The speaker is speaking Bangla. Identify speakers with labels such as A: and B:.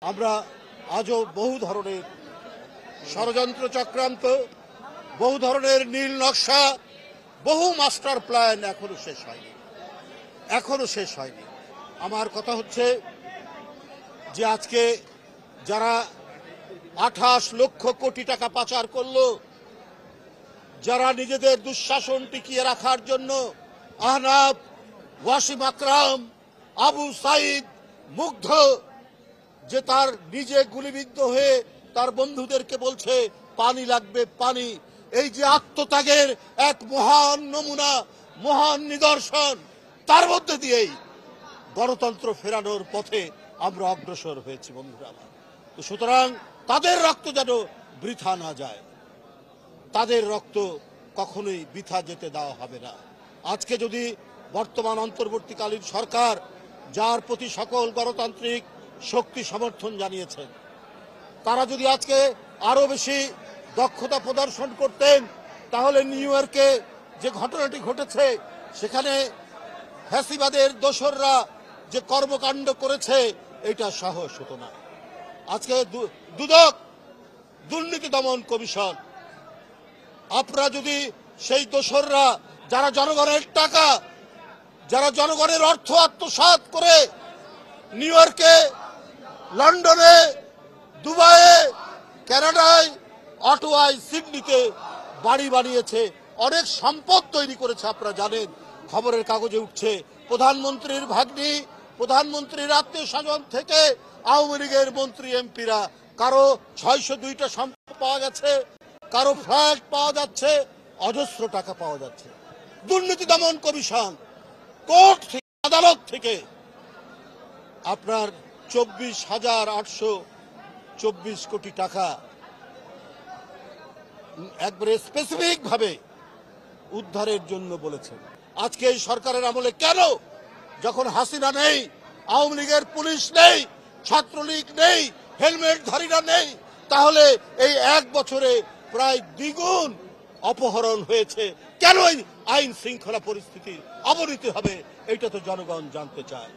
A: আমরা আজও বহু ধরনের ষড়যন্ত্র চক্রান্ত, বহু ধরনের নীল নকশা, বহু মাস্টার প্ল্যান এখনো শেষ হয়নি। আমার কথা হচ্ছে যে আজকে যারা 28 লক্ষ কোটি টাকা পাচার করলো, যারা নিজেদের দুঃশাসন টিকিয়ে রাখার জন্য আহনাফ, ওয়াসিম আকরাম, আবু সাইদ, মুগ্ধ, যে তার নিজে গুলিবিদ্ধ হয়ে তার বন্ধুদেরকে বলছে পানি লাগবে পানি, এই যে আত্মত্যাগের এক মহান নমুনা, মহান নিদর্শন, তার মধ্যে দিয়েই গণতন্ত্র ফেরানোর পথে আমরা অগ্রসর হয়েছি বন্ধুরা আমার। তো সুতরাং তাদের রক্ত যেন বৃথা না যায়, তাদের রক্ত কখনোই বৃথা যেতে দেওয়া হবে না। আজকে যদি বর্তমান অন্তর্বর্তীকালীন সরকার, যার প্রতি সকল গণতান্ত্রিক শক্তি সমর্থন জানিয়েছেন, তারা যদি আজকে আরো বেশি দক্ষতা প্রদর্শন করতেন, তাহলে নিউ ইয়র্কে যে ঘটনাটি ঘটেছে, সেখানে ফ্যাসিবাদের দোসররা যে কর্মকাণ্ড করেছে, এটা সাহস হতো না। আজকে দুদক, দুর্নীতি দমন কমিশন, আপনারা যদি সেই দোসররা, যারা জনগণের টাকা, যারা জনগণের অর্থ আত্মসাৎ করে নিউ ইয়র্কে, লন্ডনে, দুবাইয়ে, কানাডায়, অটোয়ায়, সিডনিতে বাড়ি বানিয়েছে, অনেক সম্পদ তৈরি করেছে, আপনারা জানেন, খবরের কাগজে উঠছে। প্রধানমন্ত্রীর ভাগ্নি, প্রধানমন্ত্রীর আত্মীয় স্বজন থেকে আওয়ামী লীগের মন্ত্রী এমপিরা, কারো 602টা সম্পদ পাওয়া গেছে, কারো ফ্ল্যাট পাওয়া যাচ্ছে, অজস্র টাকা পাওয়া যাচ্ছে। দুর্নীতি দমন কমিশন কোর্ট থেকে, আদালত থেকে আপনার 24,824 কোটি টাকা একবারে স্পেসিফিক ভাবে উদ্ধারের জন্য বলেছেন। আজকে এই সরকারের আমলে কেন, যখন হাসিনা নেই, আওয়ামী লীগের পুলিশ নেই, ছাত্রলীগ নেই, হেলমেটধারীরা নেই, তাহলে এই এক বছরে প্রায় দ্বিগুণ অপহরণ হয়েছে? কেন আইন শৃঙ্খলা পরিস্থিতির অবনতি হবে? এটা তো জনগণ জানতে চায়।